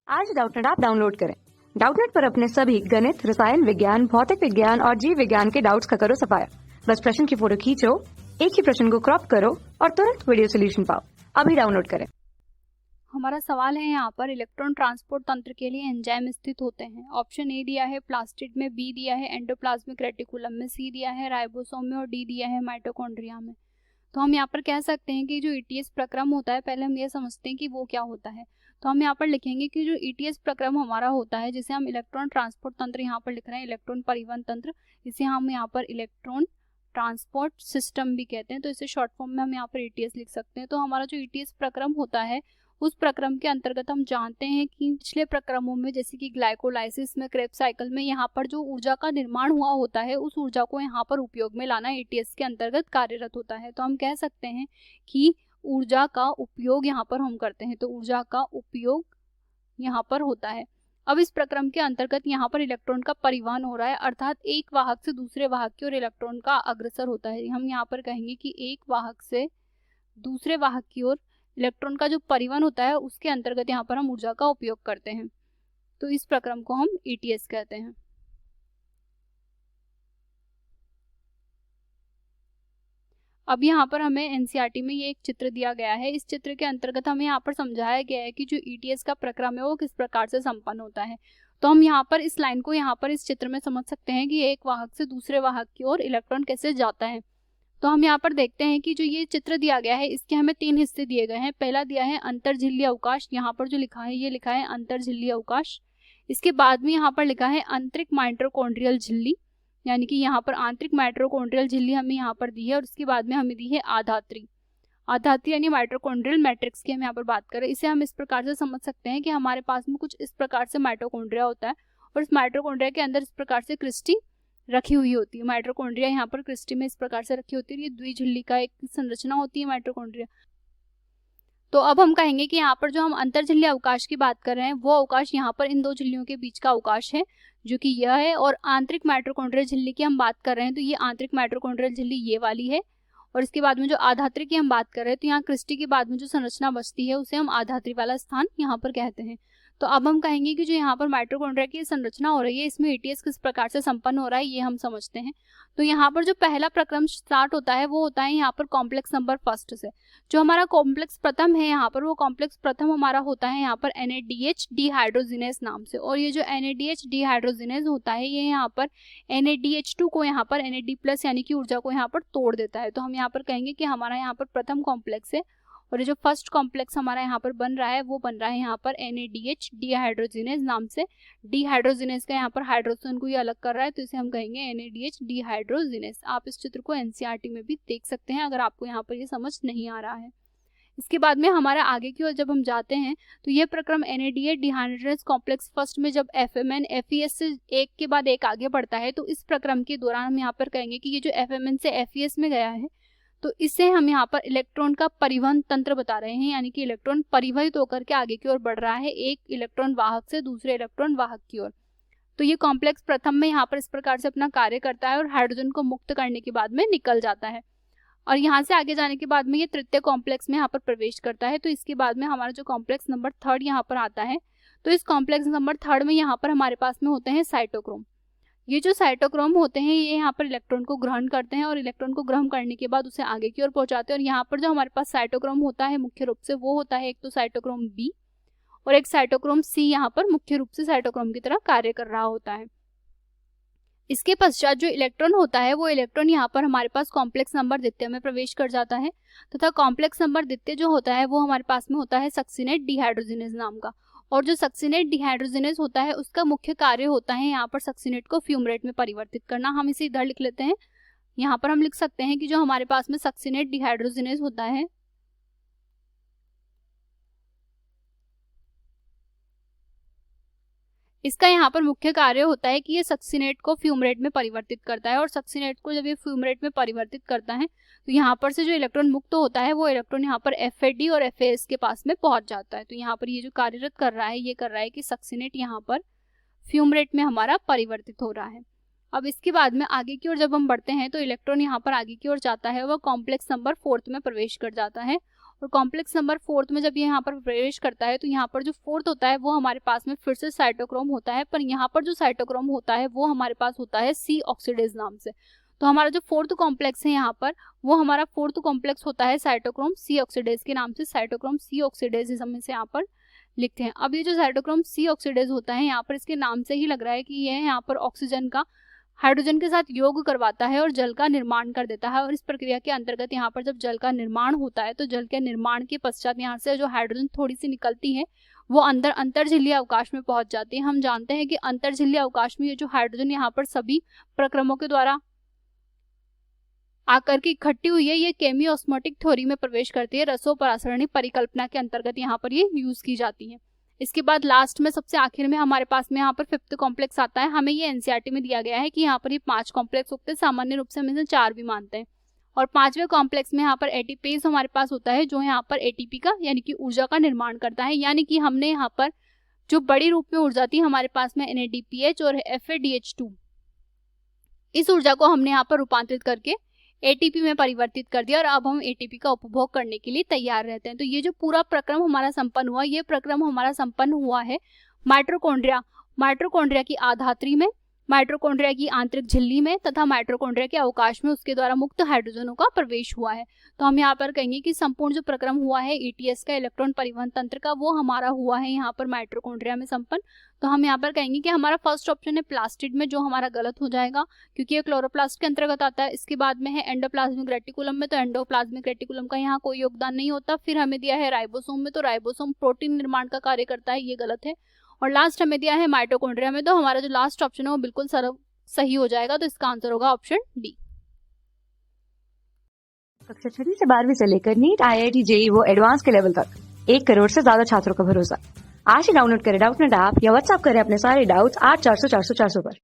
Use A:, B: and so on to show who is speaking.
A: आज Doubtnut app download करें। Doubtnut पर अपने सभी गणित, रसायन विज्ञान, भौतिक विज्ञान और जीव विज्ञान के डाउट्स का करो सफाया। बस प्रश्न की फोटो खींचो, एक ही प्रश्न को क्रॉप करो और तुरंत वीडियो सोल्यूशन पाओ। अभी डाउनलोड करें।
B: हमारा सवाल है यहाँ पर इलेक्ट्रॉन ट्रांसपोर्ट तंत्र के लिए एंजाइम स्थित होते हैं। ऑप्शन ए दिया है प्लास्टिड में, बी दिया है एंडोप्लाज्मिक रेटिकुलम में, सी दिया है राइबोसोम में और डी दिया है माइटोकॉन्ड्रिया में। तो हम यहाँ पर कह सकते हैं कि जो ईटीएस प्रक्रम होता है, पहले हम ये समझते हैं कि वो क्या होता है। तो हम यहाँ पर लिखेंगे कि जो ईटीएस प्रक्रम हमारा होता है, जिसे हम इलेक्ट्रॉन ट्रांसपोर्ट तंत्र यहाँ पर लिख रहे हैं, इलेक्ट्रॉन परिवहन तंत्र, इसे हम यहाँ पर इलेक्ट्रॉन ट्रांसपोर्ट सिस्टम भी कहते हैं। तो इसे शॉर्ट फॉर्म में हम यहाँ पर ईटीएस लिख सकते हैं। तो हमारा जो ईटीएस प्रक्रम होता है, उस प्रक्रम के अंतर्गत हम जानते हैं कि पिछले प्रक्रमों में, जैसे कि ग्लाइकोलाइसिस में, क्रेब्स साइकिल में, यहाँ पर जो ऊर्जा का निर्माण हुआ होता है, उस ऊर्जा को यहाँ पर उपयोग में लाना ईटीएस के अंतर्गत कार्यरत होता है। तो हम कह सकते हैं कि ऊर्जा का उपयोग यहाँ पर हम करते हैं। तो ऊर्जा का उपयोग यहाँ पर होता है। अब इस प्रक्रम के अंतर्गत यहाँ पर इलेक्ट्रॉन का परिवहन हो रहा है, अर्थात एक वाहक से दूसरे वाहक की ओर इलेक्ट्रॉन का अग्रसर होता है। हम यहाँ पर कहेंगे कि एक वाहक से दूसरे वाहक की ओर इलेक्ट्रॉन का जो परिवहन होता है, उसके अंतर्गत यहाँ पर हम ऊर्जा का उपयोग करते हैं। तो इस प्रक्रम को हम ईटीएस कहते हैं। अब यहाँ पर हमें एनसीईआरटी में ये एक चित्र दिया गया है। इस चित्र के अंतर्गत हमें यहाँ पर समझाया गया है कि जो ईटीएस का प्रक्रम है वो किस प्रकार से संपन्न होता है। तो हम यहाँ पर इस लाइन को यहाँ पर इस चित्र में समझ सकते हैं कि एक वाहक से दूसरे वाहक की ओर इलेक्ट्रॉन कैसे जाता है। तो हम यहाँ पर देखते हैं कि जो ये चित्र दिया गया है, इसके हमें 3 हिस्से दिए गए हैं। पहला दिया है अंतरझिल्ली अवकाश, यहाँ पर जो लिखा है ये लिखा है अंतरझिल्ली अवकाश। इसके बाद में यहाँ पर लिखा है आंतरिक माइटोकॉन्ड्रियल झिल्ली, यानी कि यहाँ पर आंतरिक माइटोकॉन्ड्रियल झिल्ली हमें यहाँ पर दी है। और इसके बाद में हमें दी है आधात्री यानी माइटोकॉन्ड्रियल मैट्रिक्स की हम यहाँ पर बात करें। इसे हम इस प्रकार से समझ सकते हैं कि हमारे पास में कुछ इस प्रकार से माइटोकॉन्ड्रिया होता है और इस माइटोकॉन्ड्रिया के अंदर इस प्रकार से क्रिस्टी रखी हुई होती है। माइटोकॉन्ड्रिया यहाँ पर क्रिस्टी में इस प्रकार से रखी होती है। ये द्विझिल्ली का एक संरचना होती है माइटोकॉन्ड्रिया। तो अब हम कहेंगे कि यहाँ पर जो हम अंतरझिल्ली अवकाश की बात कर रहे हैं, वो अवकाश यहाँ पर इन 2 झिल्लियों के बीच का अवकाश है, जो कि यह है। और आंतरिक माइटोकॉन्ड्रियल झिल्ली की हम बात कर रहे हैं, तो ये आंतरिक माइटोकॉन्ड्रियल झिल्ली ये वाली है। और इसके बाद में जो आधात्री की हम बात कर रहे हैं, तो यहाँ क्रिस्टी के बाद में जो संरचना बचती है, उसे हम आधात्री वाला स्थान यहाँ पर कहते हैं। तो अब हम कहेंगे कि जो यहाँ पर माइटोकॉन्ड्रिया की संरचना हो रही है, इसमें ईटीएस किस प्रकार से संपन्न हो रहा है, ये हम समझते हैं। तो यहाँ पर जो पहला प्रक्रम स्टार्ट होता है, वो होता है यहाँ पर कॉम्प्लेक्स नंबर फर्स्ट से। जो हमारा कॉम्प्लेक्स प्रथम है यहाँ पर, वो कॉम्प्लेक्स प्रथम हमारा होता है यहाँ पर NADH डिहाइड्रोजिनेज नाम से। और ये जो NADH डिहाइड्रोजिनेज होता है, ये यहाँ पर NADH2 को यहाँ पर NAD+ यानी कि ऊर्जा को यहाँ पर तोड़ देता है। तो हम यहाँ पर कहेंगे कि हमारा यहाँ पर प्रथम कॉम्प्लेक्स है और ये जो फर्स्ट कॉम्प्लेक्स हमारा यहाँ पर बन रहा है, वो बन रहा है यहाँ पर NADH डिहाइड्रोजिनेज नाम से। डिहाइड्रोजिनेज का यहाँ पर हाइड्रोजन को ये अलग कर रहा है, तो इसे हम कहेंगे NADH डिहाइड्रोजिनेज। आप इस चित्र को एनसीईआरटी में भी देख सकते हैं अगर आपको यहाँ पर ये समझ नहीं आ रहा है। इसके बाद में हमारा आगे की ओर जब हम जाते हैं, तो ये प्रक्रम NADH डिहाइड्रोजिनेज कॉम्प्लेक्स फर्स्ट में जब FMN FES से एक के बाद एक आगे बढ़ता है, तो इस प्रक्रम के दौरान हम यहाँ पर कहेंगे कि ये जो FMN से FES में गया है, तो इसे हम यहाँ पर इलेक्ट्रॉन का परिवहन तंत्र बता रहे हैं, यानी कि इलेक्ट्रॉन परिवहित होकर के आगे की ओर बढ़ रहा है, एक इलेक्ट्रॉन वाहक से दूसरे इलेक्ट्रॉन वाहक की ओर। तो ये कॉम्प्लेक्स प्रथम में यहाँ पर इस प्रकार से अपना कार्य करता है और हाइड्रोजन को मुक्त करने के बाद में निकल जाता है। और यहाँ से आगे जाने के बाद में ये तृतीय कॉम्प्लेक्स में यहाँ पर प्रवेश करता है। तो इसके बाद में हमारा जो कॉम्प्लेक्स नंबर 3 यहाँ पर आता है, तो इस कॉम्प्लेक्स नंबर 3 में यहाँ पर हमारे पास में होते हैं साइटोक्रोम। ये जो साइटोक्रोम होते हैं, ये यहाँ पर इलेक्ट्रॉन को ग्रहण करते हैं और इलेक्ट्रॉन को ग्रहण करने के बाद उसे आगे की ओर पहुंचाते हैं। और यहाँ पर जो हमारे पास साइटोक्रोम होता है मुख्य रूप से, वो होता है एक तो साइटोक्रोम बी और एक साइटोक्रोम सी, यहाँ पर मुख्य रूप से साइटोक्रोम की तरह कार्य कर रहा होता है। इसके पश्चात जो इलेक्ट्रॉन होता है, वो इलेक्ट्रॉन यहाँ पर हमारे पास कॉम्प्लेक्स नंबर द्वितीय में प्रवेश कर जाता है, तथा कॉम्प्लेक्स नंबर द्वितीय जो होता है, वो हमारे पास में होता है सक्सिनेट डिहाइड्रोजिनेज नाम का। और जो सक्सिनेट डिहाइड्रोजिनेज होता है, उसका मुख्य कार्य होता है यहाँ पर सक्सिनेट को फ्यूमरेट में परिवर्तित करना। हम इसे इधर लिख लेते हैं। यहाँ पर हम लिख सकते हैं कि जो हमारे पास में सक्सिनेट डिहाइड्रोजिनेज होता है, इसका यहाँ पर मुख्य कार्य होता है कि ये सक्सिनेट को फ्यूमरेट में परिवर्तित करता है। और सक्सिनेट को जब ये फ्यूमरेट में परिवर्तित करता है, तो यहाँ पर से जो इलेक्ट्रॉन मुक्त होता है, वो इलेक्ट्रॉन यहाँ पर FAD और FAS के पास में पहुंच जाता है। तो यहाँ पर ये जो कार्यरत कर रहा है, ये कर रहा है कि सक्सिनेट यहाँ पर फ्यूमरेट में हमारा परिवर्तित हो रहा है। अब इसके बाद में आगे की ओर जब हम बढ़ते हैं, तो इलेक्ट्रॉन यहाँ पर आगे की ओर जाता है, वह कॉम्प्लेक्स नंबर 4 में प्रवेश कर जाता है और कॉम्प्लेक्स नंबर 4 में जब ये यहाँ पर प्रवेश करता है तो यहाँ पर जो 4 होता है वो हमारे पास में फिर से साइटोक्रोम होता है, पर यहाँ पर जो साइटोक्रोम होता है वो हमारे पास होता है सी ऑक्सीडेज नाम से। तो हमारा जो 4th कॉम्प्लेक्स है यहाँ पर वो हमारा 4th कॉम्प्लेक्स होता है साइटोक्रोम सी ऑक्सीडेज के नाम से। साइटोक्रोम सी ऑक्सीडेज हम इसे यहाँ पर लिखते हैं। अब ये जो साइटोक्रोम सी ऑक्सीडेज होता है यहाँ पर इसके नाम से ही लग रहा है कि ये यहाँ पर ऑक्सीजन का हाइड्रोजन के साथ योग करवाता है और जल का निर्माण कर देता है। और इस प्रक्रिया के अंतर्गत यहाँ पर जब जल का निर्माण होता है तो जल के निर्माण के पश्चात यहाँ से जो हाइड्रोजन थोड़ी सी निकलती है वो अंतर्जलीय अवकाश में पहुंच जाती है। हम जानते हैं कि अंतर्जलीय अवकाश में ये जो हाइड्रोजन यहाँ पर सभी प्रक्रमों के द्वारा आकर के इकट्ठी हुई है, ये केमियोस्मोटिक थ्योरी में प्रवेश करती है। रसोपरासरणी परिकल्पना के अंतर्गत यहाँ पर ये यूज की जाती है। इसके बाद लास्ट में सबसे आखिर में हमारे पास में यहाँ पर 5th कॉम्प्लेक्स आता है। हमें ये एनसीईआरटी में दिया गया है कि यहाँ पर ये 5 कॉम्प्लेक्स होते हैं, सामान्य रूप से हम इसे 4 भी मानते हैं। और 5वें कॉम्प्लेक्स में यहाँ पर एटीपेज हमारे पास होता है जो यहाँ पर एटीपी का यानी कि ऊर्जा का निर्माण करता है। यानी कि हमने यहाँ पर जो बड़ी रूप में ऊर्जा थी हमारे पास में NADPH और FADH2, इस ऊर्जा को हमने यहाँ पर रूपांतरित करके एटीपी में परिवर्तित कर दिया और अब हम एटीपी का उपभोग करने के लिए तैयार रहते हैं। तो ये जो पूरा प्रक्रम हमारा संपन्न हुआ, ये प्रक्रम हमारा संपन्न हुआ है माइटोकॉन्ड्रिया की आधात्री में, माइटोकॉन्ड्रिया की आंतरिक झिल्ली में तथा माइटोकॉन्ड्रिया के अवकाश में उसके द्वारा मुक्त हाइड्रोजनों का प्रवेश हुआ है। तो हम यहाँ पर कहेंगे कि संपूर्ण जो प्रक्रम हुआ है ईटीएस का, इलेक्ट्रॉन परिवहन तंत्र का, वो हमारा हुआ है यहाँ पर माइटोकॉन्ड्रिया में संपन्न। तो हम यहाँ पर कहेंगे कि हमारा फर्स्ट ऑप्शन है प्लास्टिड में, जो हमारा गलत हो जाएगा क्योंकि ये क्लोरोप्लास्ट के अंतर्गत आता है। इसके बाद में है एंडोप्लाज्मिक रेटिकुलम में, तो एंडोप्लाज्मिक रेटिकुलम का यहाँ कोई योगदान नहीं होता। फिर हमें दिया है राइबोसोम में, तो राइबोसोम प्रोटीन निर्माण का कार्य करता है, ये गलत है। और लास्ट हमें दिया है माइटोकॉन्ड्रिया में, तो हमारा जो लास्ट ऑप्शन है वो बिल्कुल सही हो जाएगा। तो इसका आंसर होगा ऑप्शन डी।
A: कक्षा 6 से 12वीं से लेकर नीट, IIT, JEE वो एडवांस के लेवल तक 1 करोड़ से ज्यादा छात्रों का भरोसा। आज ही डाउनलोड करें डाउटनेट ऐप या व्हाट्सएप करें अपने सारे डाउट्स 8400 400 400 पर।